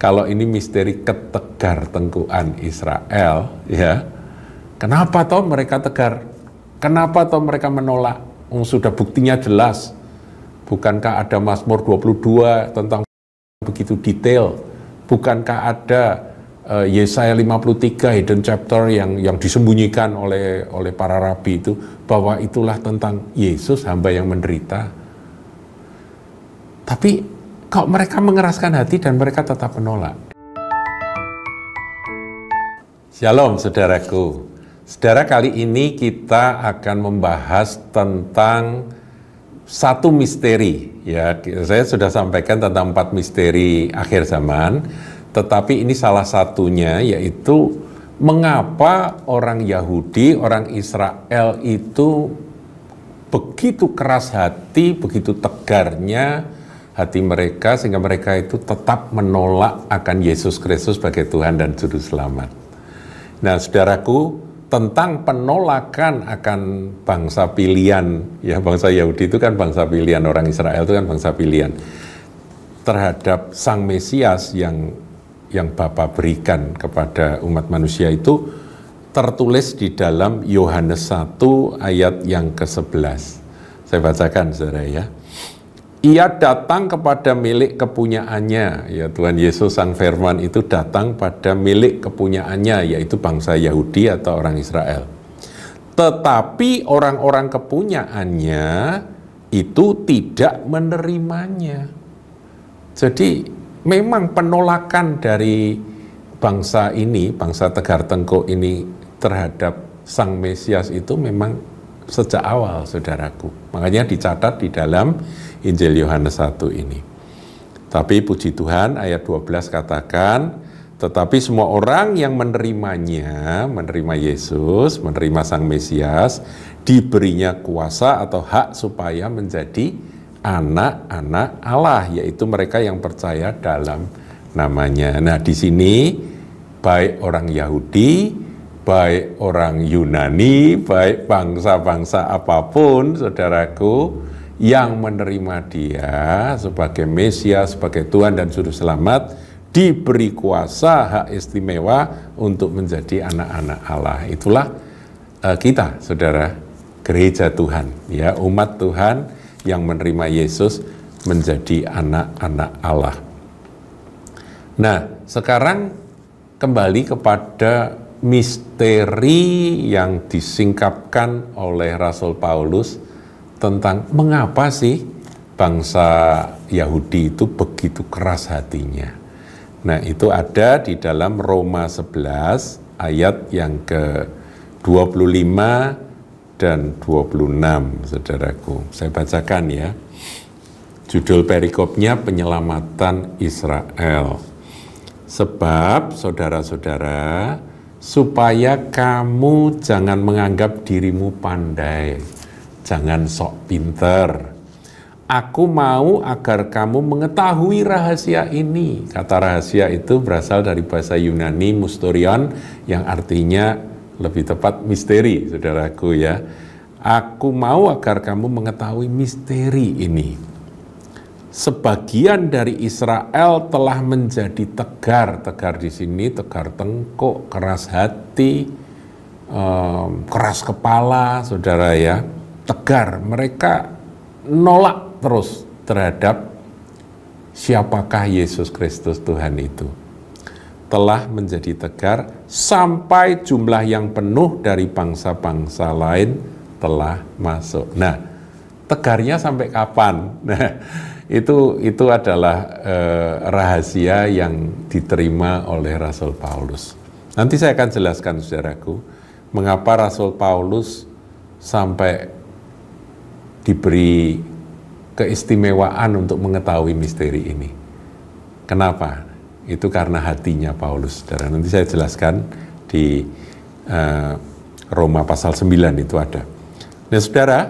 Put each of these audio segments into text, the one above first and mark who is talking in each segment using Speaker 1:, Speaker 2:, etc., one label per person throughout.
Speaker 1: kalau ini misteri ketegar-tengkukan Israel, ya, kenapa toh mereka tegar? Kenapa toh mereka menolak? Sudah buktinya jelas. Bukankah ada Mazmur 22 tentang begitu detail? Bukankah ada Yesaya 53 hidden chapter yang disembunyikan oleh para rabi itu, bahwa itulah tentang Yesus, hamba yang menderita? Tapi kok mereka mengeraskan hati dan mereka tetap menolak? Shalom saudaraku. Saudara, kali ini kita akan membahas tentang satu misteri. Ya, saya sudah sampaikan tentang 4 misteri akhir zaman, tetapi ini salah satunya, yaitu mengapa orang Yahudi, orang Israel itu begitu keras hati, begitu tegarnya hati mereka, sehingga mereka itu tetap menolak akan Yesus Kristus sebagai Tuhan dan Juru Selamat. Nah, saudaraku, tentang penolakan akan bangsa pilihan, ya, bangsa Yahudi itu kan bangsa pilihan, orang Israel itu kan bangsa pilihan, terhadap Sang Mesias yang Bapa berikan kepada umat manusia, itu tertulis di dalam Yohanes 1 ayat yang ke-11. Saya bacakan, saudara, ya. Ia datang kepada milik kepunyaannya, ya, Tuhan Yesus Sang Firman itu datang pada milik kepunyaannya, yaitu bangsa Yahudi atau orang Israel. Tetapi orang-orang kepunyaannya itu tidak menerimanya. Jadi memang penolakan dari bangsa ini, bangsa Tegar Tengkuk ini terhadap Sang Mesias itu memang sejak awal, saudaraku. Makanya dicatat di dalam Injil Yohanes 1 ini. Tapi puji Tuhan, ayat 12 katakan, tetapi semua orang yang menerimanya, menerima Yesus, menerima Sang Mesias, diberinya kuasa atau hak supaya menjadi anak-anak Allah, yaitu mereka yang percaya dalam namanya. Nah, di sini baik orang Yahudi, baik orang Yunani, baik bangsa-bangsa apapun, saudaraku, yang menerima Dia sebagai Mesias, sebagai Tuhan dan Juru Selamat, diberi kuasa, hak istimewa untuk menjadi anak-anak Allah. Itulah kita, saudara, gereja Tuhan, ya, umat Tuhan yang menerima Yesus menjadi anak-anak Allah. Nah, sekarang kembali kepada misteri yang disingkapkan oleh Rasul Paulus tentang mengapa sih bangsa Yahudi itu begitu keras hatinya. Nah, itu ada di dalam Roma 11 ayat yang ke-25 dan 26, saudaraku. Saya bacakan, ya. Judul perikopnya penyelamatan Israel. Sebab, saudara-saudara, supaya kamu jangan menganggap dirimu pandai, jangan sok pinter. Aku mau agar kamu mengetahui rahasia ini. Kata rahasia itu berasal dari bahasa Yunani mysterion, yang artinya lebih tepat misteri, saudaraku, ya. Aku mau agar kamu mengetahui misteri ini. Sebagian dari Israel telah menjadi tegar di sini, tegar tengkuk, keras hati, keras kepala, saudara, ya. Tegar, mereka nolak terus terhadap siapakah Yesus Kristus Tuhan itu. Telah menjadi tegar sampai jumlah yang penuh dari bangsa-bangsa lain telah masuk. Nah, tegarnya sampai kapan? Nah, itu adalah rahasia yang diterima oleh Rasul Paulus. Nanti saya akan jelaskan, saudaraku, mengapa Rasul Paulus sampai diberi keistimewaan untuk mengetahui misteri ini. Kenapa? Itu karena hatinya Paulus, saudara. Nanti saya jelaskan di Roma pasal 9 itu ada. Nah, saudara,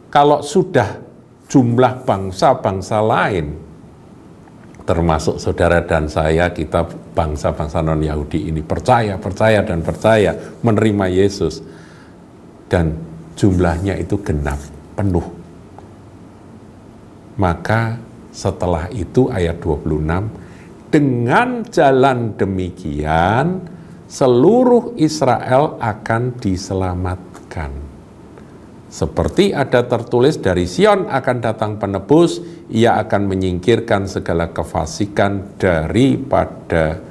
Speaker 1: kalau sudah jumlah bangsa-bangsa lain, termasuk saudara dan saya, kita bangsa-bangsa non-Yahudi ini percaya menerima Yesus, dan jumlahnya itu genap, penuh. Maka setelah itu ayat 26, dengan jalan demikian seluruh Israel akan diselamatkan. Seperti ada tertulis, dari Sion akan datang penebus, ia akan menyingkirkan segala kefasikan daripada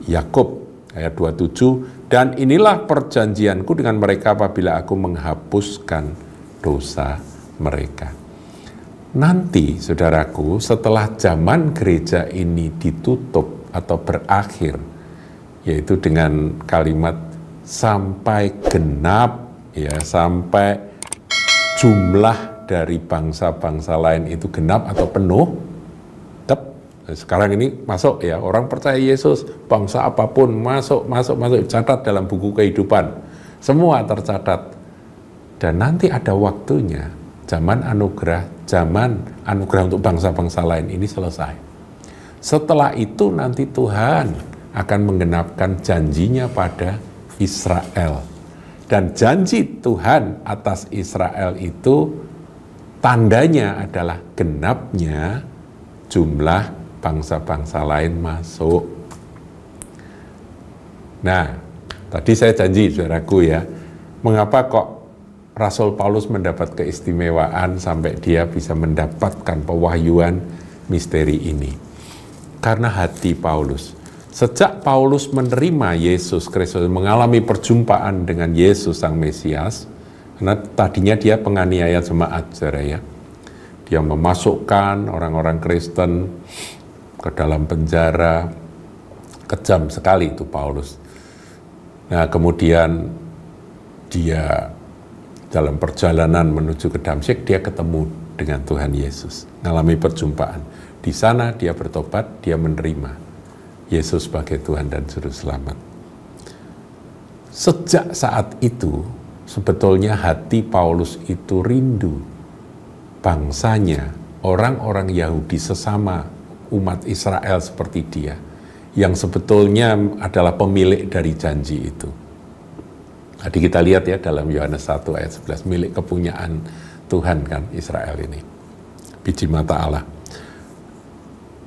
Speaker 1: Yakub. Ayat 27, dan inilah perjanjianku dengan mereka apabila aku menghapuskan dosa mereka. Nanti, saudaraku, setelah zaman gereja ini ditutup atau berakhir, yaitu dengan kalimat sampai genap, ya, sampai jumlah dari bangsa-bangsa lain itu genap atau penuh. Sekarang ini masuk, ya, orang percaya Yesus, bangsa apapun masuk, catat dalam buku kehidupan. Semua tercatat. Dan nanti ada waktunya, zaman anugerah untuk bangsa-bangsa lain ini selesai. Setelah itu nanti Tuhan akan menggenapkan janjinya pada Israel. Dan janji Tuhan atas Israel itu tandanya adalah genapnya jumlah bangsa-bangsa lain masuk. Nah, tadi saya janji, saudaraku, ya, mengapa kok Rasul Paulus mendapat keistimewaan sampai dia bisa mendapatkan pewahyuan misteri ini? Karena hati Paulus. Sejak Paulus menerima Yesus Kristus, mengalami perjumpaan dengan Yesus Sang Mesias, karena tadinya dia penganiaya jemaat, saudara, ya. Dia memasukkan orang-orang Kristen ke dalam penjara, kejam sekali itu Paulus. Nah, kemudian dia dalam perjalanan menuju ke Damsyik, dia ketemu dengan Tuhan Yesus, mengalami perjumpaan. Di sana dia bertobat, dia menerima Yesus sebagai Tuhan dan Juru Selamat. Sejak saat itu, sebetulnya hati Paulus itu rindu bangsanya, orang-orang Yahudi sesama umat Israel seperti dia, yang sebetulnya adalah pemilik dari janji itu. Tadi kita lihat, ya, dalam Yohanes 1 ayat 11, milik kepunyaan Tuhan kan Israel ini, biji mata Allah.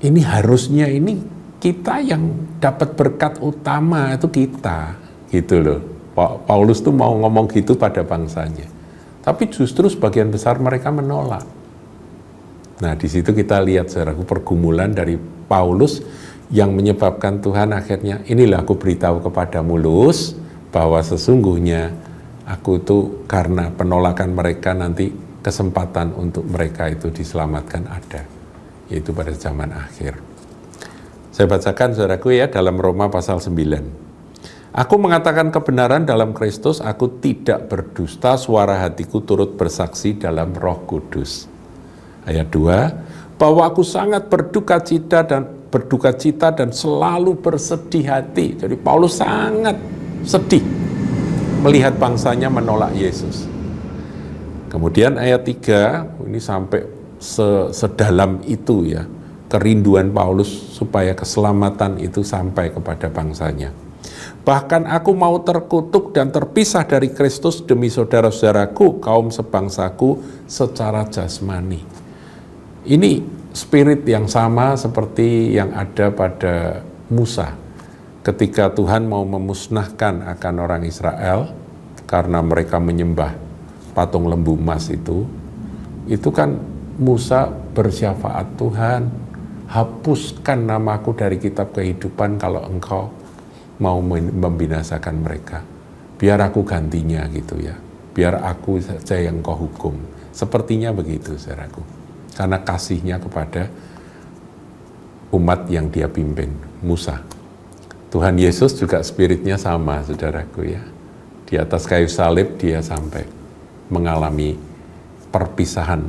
Speaker 1: Ini harusnya ini kita yang dapat berkat utama, itu kita, gitu loh. Paulus tuh mau ngomong gitu pada bangsanya, tapi justru sebagian besar mereka menolak. Nah, di situ kita lihat, saudaraku, pergumulan dari Paulus yang menyebabkan Tuhan akhirnya, inilah aku beritahu kepadamu, Lus, bahwa sesungguhnya aku itu karena penolakan mereka nanti kesempatan untuk mereka itu diselamatkan ada, yaitu pada zaman akhir. Saya bacakan, saudaraku, ya, dalam Roma pasal 9. Aku mengatakan kebenaran dalam Kristus, aku tidak berdusta, suara hatiku turut bersaksi dalam Roh Kudus. Ayat 2, bahwa aku sangat berduka cita dan selalu bersedih hati. Jadi Paulus sangat sedih melihat bangsanya menolak Yesus. Kemudian ayat 3, ini sampai sedalam itu, ya, kerinduan Paulus supaya keselamatan itu sampai kepada bangsanya. Bahkan aku mau terkutuk dan terpisah dari Kristus demi saudara-saudaraku, kaum sebangsaku secara jasmani. Ini spirit yang sama seperti yang ada pada Musa ketika Tuhan mau memusnahkan akan orang Israel karena mereka menyembah patung lembu emas itu kan Musa bersyafaat, Tuhan, hapuskan namaku dari kitab kehidupan kalau engkau mau membinasakan mereka. Biar aku gantinya, gitu, ya. Biar aku saja yang kau hukum. Sepertinya begitu, saudaraku. Karena kasihnya kepada umat yang dia pimpin, Musa. Tuhan Yesus juga spiritnya sama, saudaraku, ya. Di atas kayu salib dia sampai mengalami perpisahan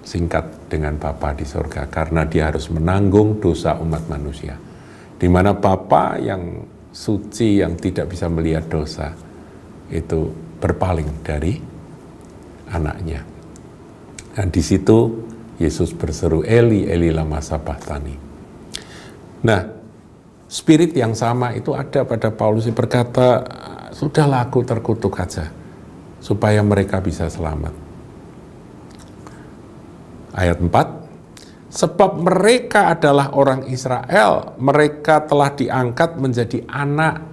Speaker 1: singkat dengan Bapa di surga, karena dia harus menanggung dosa umat manusia. Di mana Bapa yang suci, yang tidak bisa melihat dosa, itu berpaling dari anaknya. Dan di situ Yesus berseru, Eli, Eli lama sabachthani. Nah, spirit yang sama itu ada pada Paulus yang berkata, sudahlah aku terkutuk aja, supaya mereka bisa selamat. Ayat 4, Sebab mereka adalah orang Israel, mereka telah diangkat menjadi anak,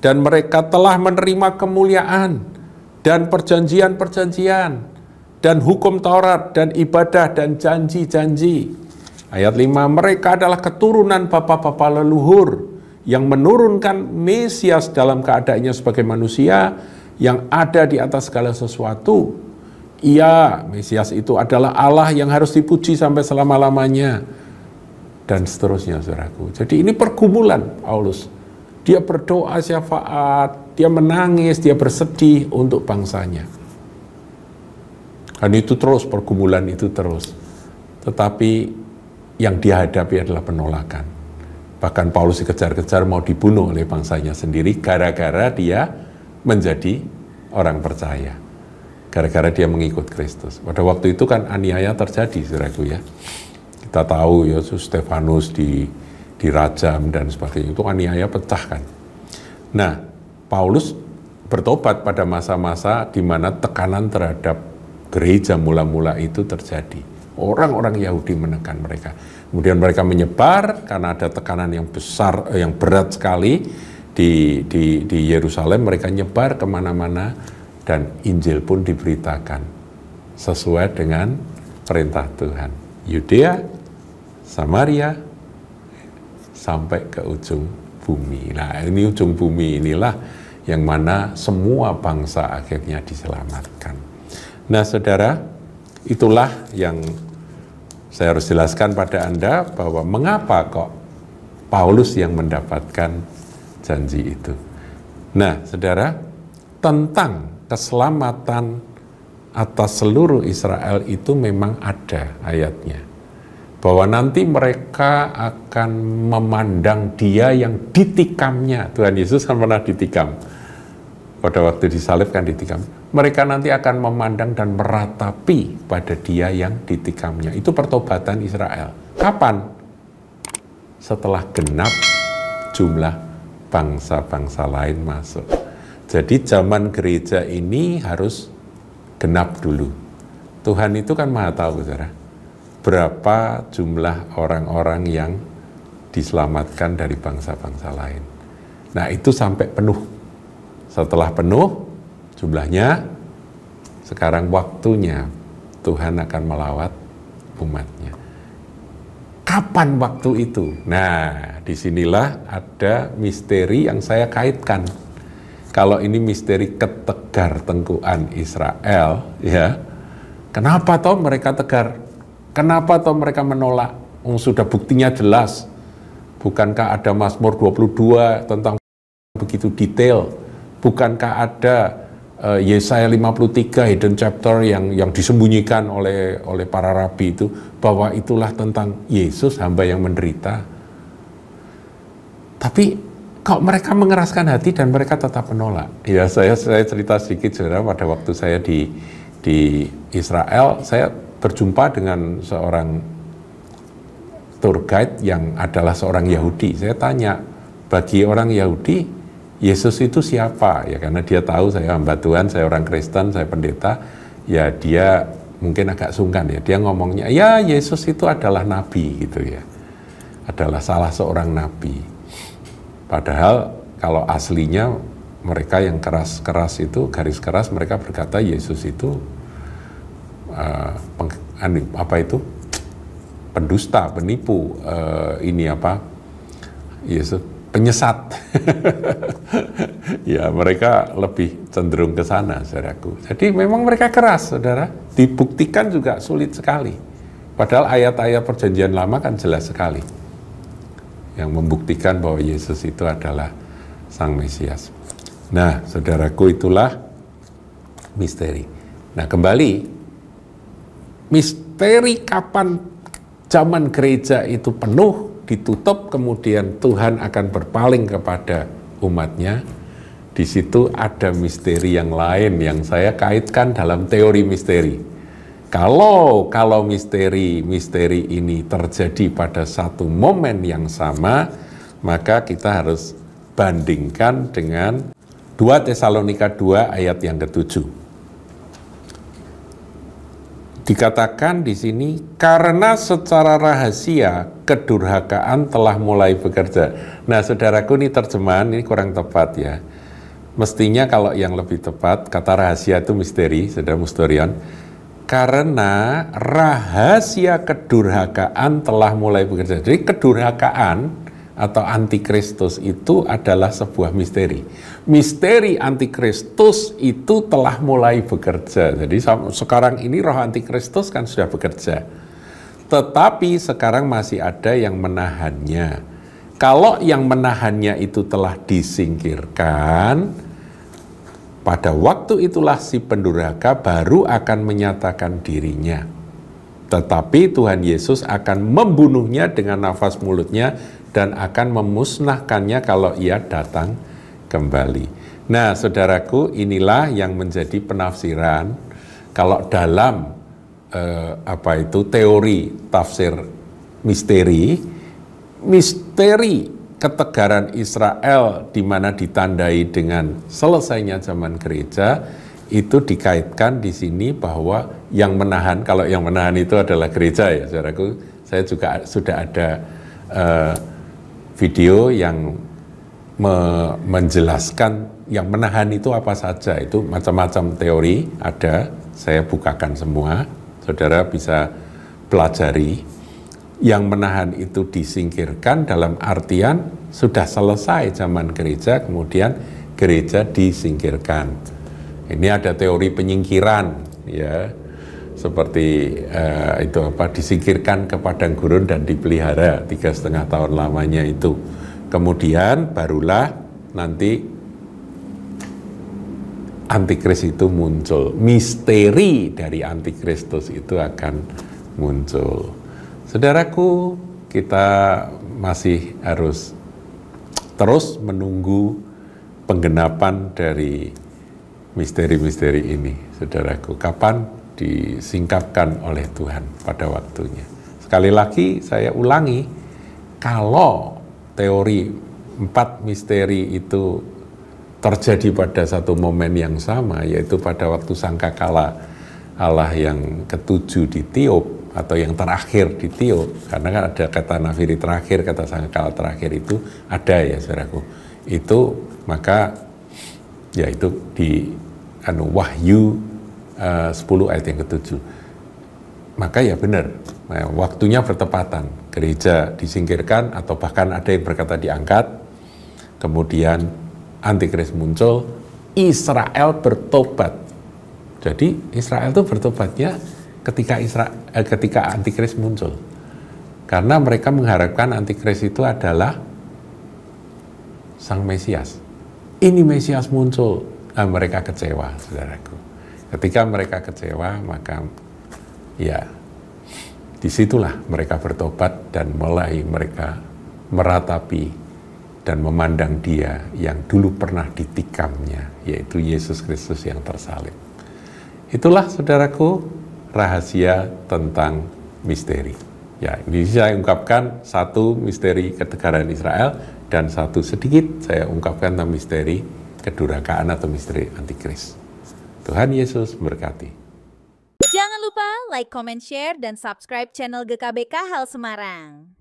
Speaker 1: dan mereka telah menerima kemuliaan, dan perjanjian-perjanjian, dan hukum Taurat, dan ibadah, dan janji-janji. Ayat 5, mereka adalah keturunan bapa-bapa leluhur, yang menurunkan Mesias dalam keadaannya sebagai manusia, yang ada di atas segala sesuatu. Ia, Mesias itu adalah Allah yang harus dipuji sampai selama-lamanya. Dan seterusnya, saudaraku. Jadi ini pergumulan Paulus. Dia berdoa syafaat, dia menangis, dia bersedih untuk bangsanya. Dan itu terus, pergumulan itu terus. Tetapi yang dia hadapi adalah penolakan. Bahkan Paulus dikejar-kejar mau dibunuh oleh bangsanya sendiri gara-gara dia menjadi orang percaya. Gara-gara dia mengikut Kristus. Pada waktu itu kan aniaya terjadi, saudaraku ya. Kita tahu ya, Stefanus dirajam dan sebagainya. Itu aniaya pecah kan. Nah, Paulus bertobat pada masa-masa di mana tekanan terhadap gereja mula-mula itu terjadi. Orang-orang Yahudi menekan mereka. Kemudian mereka menyebar karena ada tekanan yang besar, yang berat sekali di Yerusalem. Mereka nyebar kemana-mana. Dan Injil pun diberitakan sesuai dengan perintah Tuhan. Yudea, Samaria, sampai ke ujung bumi. Nah, ini ujung bumi inilah yang mana semua bangsa akhirnya diselamatkan. Nah, saudara, itulah yang saya harus jelaskan pada Anda bahwa mengapa kok Paulus yang mendapatkan janji itu. Nah, saudara, tentang keselamatan atas seluruh Israel itu memang ada ayatnya. Bahwa nanti mereka akan memandang dia yang ditikamnya. Tuhan Yesus kan pernah ditikam. Pada waktu disalib kan ditikam. Mereka nanti akan memandang dan meratapi pada dia yang ditikamnya. Itu pertobatan Israel. Kapan? Setelah genap jumlah bangsa-bangsa lain masuk. Jadi zaman gereja ini harus genap dulu. Tuhan itu kan maha tahu, saudara. Berapa jumlah orang-orang yang diselamatkan dari bangsa-bangsa lain. Nah, itu sampai penuh. Setelah penuh jumlahnya, sekarang waktunya Tuhan akan melawat umatnya. Kapan waktu itu? Nah, disinilah ada misteri yang saya kaitkan. Kalau ini misteri ketegar tengkuan Israel, ya, kenapa toh mereka tegar? Kenapa toh mereka menolak? Sudah buktinya jelas. Bukankah ada Mazmur 22 tentang begitu detail? Bukankah ada Yesaya 53 hidden chapter yang disembunyikan oleh para rabi itu, bahwa itulah tentang Yesus, hamba yang menderita? Tapi kok mereka mengeraskan hati dan mereka tetap menolak? Ya, saya cerita sedikit, saudara. Pada waktu saya di Israel, saya berjumpa dengan seorang tour guide yang adalah seorang Yahudi. Saya tanya, bagi orang Yahudi, Yesus itu siapa? Ya, karena dia tahu saya hamba Tuhan, saya orang Kristen, saya pendeta. Ya, dia mungkin agak sungkan ya. Dia ngomongnya, ya Yesus itu adalah nabi gitu ya. Adalah salah seorang nabi. Padahal kalau aslinya mereka yang keras-keras itu, garis keras, mereka berkata Yesus itu pendusta, penipu, Yesus penyesat. Ya, mereka lebih cenderung ke sana, saudaraku. Jadi memang mereka keras, saudara. Dibuktikan juga sulit sekali. Padahal ayat-ayat perjanjian lama kan jelas sekali yang membuktikan bahwa Yesus itu adalah Sang Mesias. Nah, saudaraku, itulah misteri. Nah, kembali, misteri kapan zaman gereja itu penuh, ditutup, kemudian Tuhan akan berpaling kepada umatnya. Di situ ada misteri yang lain yang saya kaitkan dalam teori misteri. Kalau misteri ini terjadi pada satu momen yang sama, maka kita harus bandingkan dengan 2 Tesalonika 2 ayat yang ke-7. dikatakan di sini karena secara rahasia kedurhakaan telah mulai bekerja. Nah, saudaraku, ini terjemahan ini kurang tepat ya. Mestinya kalau yang lebih tepat, kata rahasia itu misteri, saudara Mustorion. Karena rahasia kedurhakaan telah mulai bekerja. Jadi kedurhakaan atau antikristus itu adalah sebuah misteri. Misteri antikristus itu telah mulai bekerja. Jadi sekarang ini roh antikristus kan sudah bekerja. Tetapi sekarang masih ada yang menahannya. Kalau yang menahannya itu telah disingkirkan, pada waktu itulah si pendurhaka baru akan menyatakan dirinya. Tetapi Tuhan Yesus akan membunuhnya dengan nafas mulutnya dan akan memusnahkannya kalau ia datang kembali. Nah, saudaraku, inilah yang menjadi penafsiran kalau dalam teori tafsir misteri ketegaran Israel di mana ditandai dengan selesainya zaman gereja itu dikaitkan di sini bahwa yang menahan, kalau yang menahan itu adalah gereja ya, saudaraku. Saya juga sudah ada video yang menjelaskan yang menahan itu apa saja. Itu macam-macam teori ada, saya bukakan semua, saudara bisa pelajari. Yang menahan itu disingkirkan dalam artian sudah selesai zaman gereja, kemudian gereja disingkirkan. Ini ada teori penyingkiran ya, seperti disingkirkan ke padang gurun dan dipelihara 3,5 tahun lamanya itu. Kemudian barulah nanti antikris itu muncul. Misteri dari antikristus itu akan muncul. Saudaraku, kita masih harus terus menunggu penggenapan dari misteri-misteri ini, saudaraku. Kapan disingkapkan oleh Tuhan pada waktunya. Sekali lagi saya ulangi, kalau teori 4 misteri itu terjadi pada satu momen yang sama, yaitu pada waktu sangkakala Allah yang ketujuh ditiup, atau yang terakhir ditiup, karena kan ada kata nafiri terakhir, kata sangkakala terakhir itu ada ya saudaraku. Itu maka ya itu di Wahyu 10 ayat yang ke-7. Maka ya benar, waktunya bertepatan. Gereja disingkirkan atau bahkan ada yang berkata diangkat. Kemudian antikris muncul, Israel bertobat. Jadi Israel itu bertobatnya ketika antikris muncul. Karena mereka mengharapkan antikris itu adalah sang Mesias. Ini Mesias muncul, mereka kecewa, saudaraku. Ketika mereka kecewa, maka ya disitulah mereka bertobat dan mulai mereka meratapi dan memandang Dia yang dulu pernah ditikamnya, yaitu Yesus Kristus yang tersalib. Itulah saudaraku rahasia tentang misteri. Ya, ini saya ungkapkan satu misteri ketegaran Israel dan satu sedikit saya ungkapkan tentang misteri kedurhakaan atau misteri antikris. Tuhan Yesus memberkati.
Speaker 2: Jangan lupa like, comment, share, dan subscribe channel GKBK Hal Semarang.